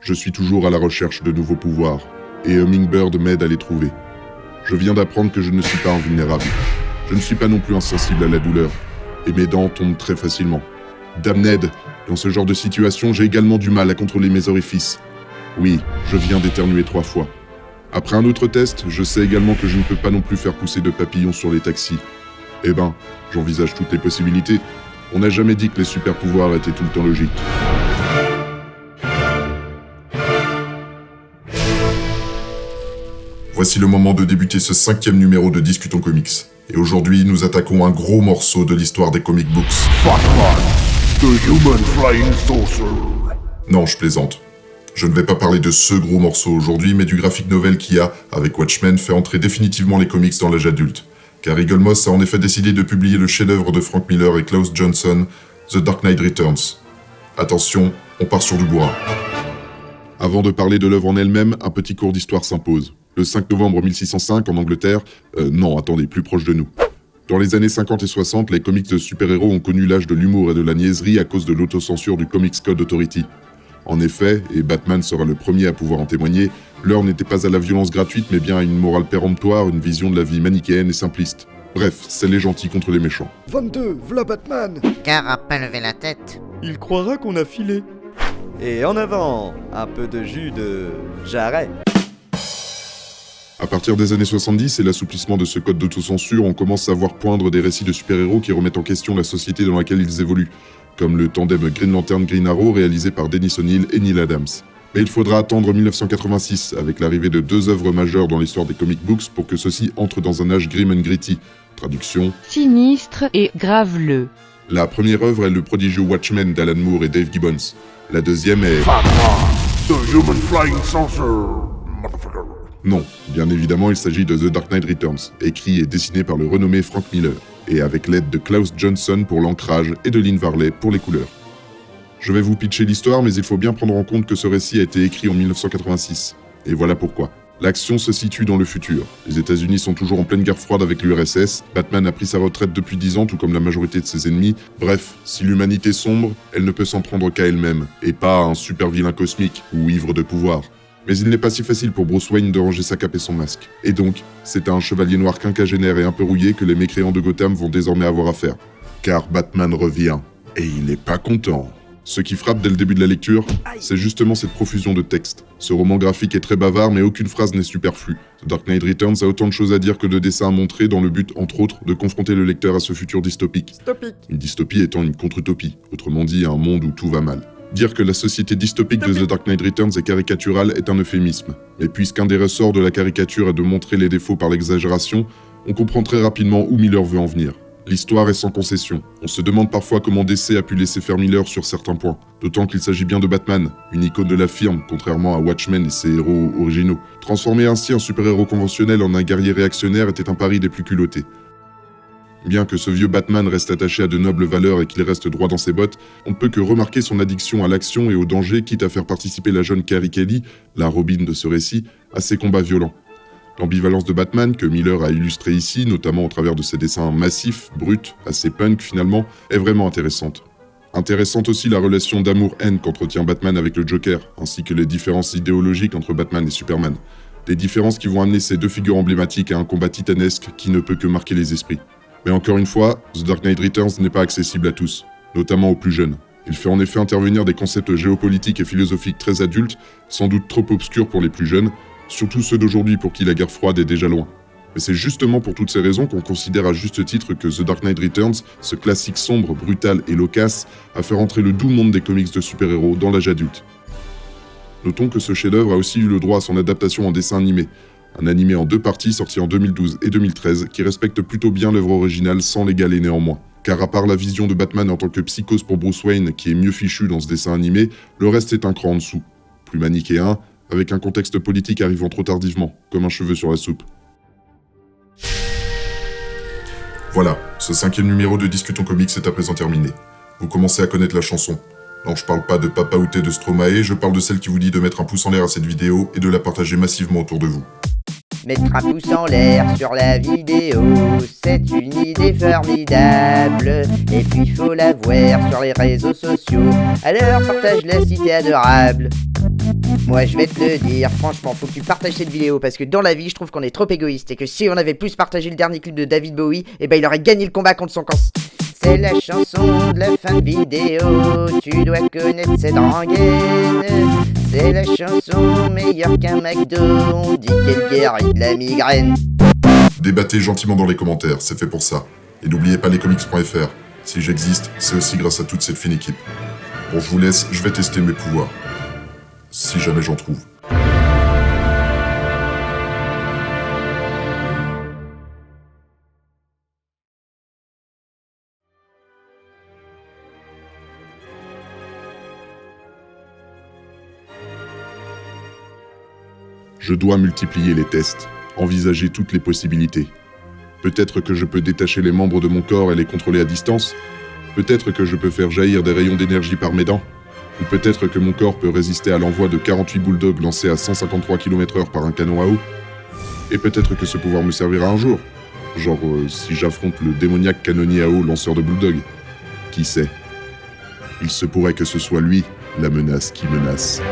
Je suis toujours à la recherche de nouveaux pouvoirs, et Hummingbird m'aide à les trouver. Je viens d'apprendre que je ne suis pas invulnérable. Je ne suis pas non plus insensible à la douleur, et mes dents tombent très facilement. Damned, dans ce genre de situation, j'ai également du mal à contrôler mes orifices. Oui, je viens d'éternuer 3 fois. Après un autre test, je sais également que je ne peux pas non plus faire pousser de papillons sur les taxis. Eh ben, j'envisage toutes les possibilités. On n'a jamais dit que les super-pouvoirs étaient tout le temps logiques. Voici le moment de débuter ce 5e numéro de Discutons Comics. Et aujourd'hui, nous attaquons un gros morceau de l'histoire des comic books. Batman, the Human Flying Saucer. Non, je plaisante. Je ne vais pas parler de ce gros morceau aujourd'hui, mais du graphic novel qui a, avec Watchmen, fait entrer définitivement les comics dans l'âge adulte. Car Eagle Moss a en effet décidé de publier le chef-d'œuvre de Frank Miller et Klaus Johnson, The Dark Knight Returns. Attention, on part sur du bourrin. Avant de parler de l'œuvre en elle-même, un petit cours d'histoire s'impose. Le 5 novembre 1605, en Angleterre... non, attendez, plus proche de nous. Dans les années 50 et 60, les comics de super-héros ont connu l'âge de l'humour et de la niaiserie à cause de l'autocensure du Comics Code Authority. En effet, et Batman sera le premier à pouvoir en témoigner, l'heure n'était pas à la violence gratuite, mais bien à une morale péremptoire, une vision de la vie manichéenne et simpliste. Bref, c'est les gentils contre les méchants. 22, v'là Batman. Car a pas levé la tête. Il croira qu'on a filé. Et en avant, un peu de jus de jarret. À partir des années 70 et l'assouplissement de ce code d'autocensure, on commence à voir poindre des récits de super-héros qui remettent en question la société dans laquelle ils évoluent, comme le tandem Green Lantern Green Arrow réalisé par Dennis O'Neil et Neil Adams. Mais il faudra attendre 1986, avec l'arrivée de 2 œuvres majeures dans l'histoire des comic books pour que ceux-ci entrent dans un âge grim and gritty. Traduction : sinistre et graveleux. La première œuvre est le prodigieux Watchmen d'Alan Moore et Dave Gibbons. La deuxième est... Batman, the Human Flying Saucer. Motherfucker. Non, bien évidemment, il s'agit de The Dark Knight Returns, écrit et dessiné par le renommé Frank Miller, et avec l'aide de Klaus Johnson pour l'ancrage et de Lynn Varley pour les couleurs. Je vais vous pitcher l'histoire, mais il faut bien prendre en compte que ce récit a été écrit en 1986. Et voilà pourquoi. L'action se situe dans le futur. Les États-Unis sont toujours en pleine guerre froide avec l'URSS, Batman a pris sa retraite depuis 10 ans, tout comme la majorité de ses ennemis. Bref, si l'humanité sombre, elle ne peut s'en prendre qu'à elle-même, et pas à un super vilain cosmique ou ivre de pouvoir. Mais il n'est pas si facile pour Bruce Wayne de ranger sa cape et son masque. Et donc, c'est à un chevalier noir quinquagénaire et un peu rouillé que les mécréants de Gotham vont désormais avoir affaire. Car Batman revient, et il n'est pas content. Ce qui frappe dès le début de la lecture, c'est justement cette profusion de textes. Ce roman graphique est très bavard, mais aucune phrase n'est superflue. The Dark Knight Returns a autant de choses à dire que de dessins à montrer, dans le but, entre autres, de confronter le lecteur à ce futur dystopique. Une dystopie étant une contre-utopie, autrement dit un monde où tout va mal. Dire que la société dystopique de The Dark Knight Returns est caricaturale est un euphémisme. Mais puisqu'un des ressorts de la caricature est de montrer les défauts par l'exagération, on comprend très rapidement où Miller veut en venir. L'histoire est sans concession. On se demande parfois comment DC a pu laisser faire Miller sur certains points. D'autant qu'il s'agit bien de Batman, une icône de la firme, contrairement à Watchmen et ses héros originaux. Transformer ainsi un super-héros conventionnel en un guerrier réactionnaire était un pari des plus culottés. Bien que ce vieux Batman reste attaché à de nobles valeurs et qu'il reste droit dans ses bottes, on ne peut que remarquer son addiction à l'action et au danger, quitte à faire participer la jeune Carrie Kelly, la Robin de ce récit, à ses combats violents. L'ambivalence de Batman, que Miller a illustrée ici, notamment au travers de ses dessins massifs, bruts, assez punk finalement, est vraiment intéressante. Intéressante aussi la relation d'amour-haine qu'entretient Batman avec le Joker, ainsi que les différences idéologiques entre Batman et Superman. Des différences qui vont amener ces deux figures emblématiques à un combat titanesque qui ne peut que marquer les esprits. Mais encore une fois, The Dark Knight Returns n'est pas accessible à tous, notamment aux plus jeunes. Il fait en effet intervenir des concepts géopolitiques et philosophiques très adultes, sans doute trop obscurs pour les plus jeunes, surtout ceux d'aujourd'hui pour qui la guerre froide est déjà loin. Mais c'est justement pour toutes ces raisons qu'on considère à juste titre que The Dark Knight Returns, ce classique sombre, brutal et loquace, a fait rentrer le doux monde des comics de super-héros dans l'âge adulte. Notons que ce chef-d'œuvre a aussi eu le droit à son adaptation en dessin animé, un animé en 2 parties sorti en 2012 et 2013 qui respecte plutôt bien l'œuvre originale sans l'égaler néanmoins. Car à part la vision de Batman en tant que psychose pour Bruce Wayne qui est mieux fichu dans ce dessin animé, le reste est un cran en dessous. Plus manichéen, avec un contexte politique arrivant trop tardivement, comme un cheveu sur la soupe. Voilà, ce 5e numéro de Discutons Comics est à présent terminé. Vous commencez à connaître la chanson. Non, je parle pas de Papa Outé de Stromae, je parle de celle qui vous dit de mettre un pouce en l'air à cette vidéo et de la partager massivement autour de vous. Mettre un pouce en l'air sur la vidéo, c'est une idée formidable. Et puis faut la voir sur les réseaux sociaux, alors partage-la si t'es adorable. Moi je vais te le dire, franchement faut que tu partages cette vidéo parce que dans la vie je trouve qu'on est trop égoïste et que si on avait plus partagé le dernier clip de David Bowie, eh ben il aurait gagné le combat contre son cancer. C'est la chanson de la fin de vidéo, tu dois connaître cette rengaine. C'est la chanson meilleure qu'un McDo, on dit qu'elle guérit de la migraine. Débattez gentiment dans les commentaires, c'est fait pour ça. Et n'oubliez pas lescomics.fr. Si j'existe, c'est aussi grâce à toute cette fine équipe. Bon, je vous laisse, je vais tester mes pouvoirs. Si jamais j'en trouve. Je dois multiplier les tests, envisager toutes les possibilités. Peut-être que je peux détacher les membres de mon corps et les contrôler à distance. Peut-être que je peux faire jaillir des rayons d'énergie par mes dents. Ou peut-être que mon corps peut résister à l'envoi de 48 bulldogs lancés à 153 km/h par un canon à eau. Et peut-être que ce pouvoir me servira un jour. Genre si j'affronte le démoniaque canonnier à eau lanceur de bulldogs. Qui sait ? Il se pourrait que ce soit lui, la menace qui menace.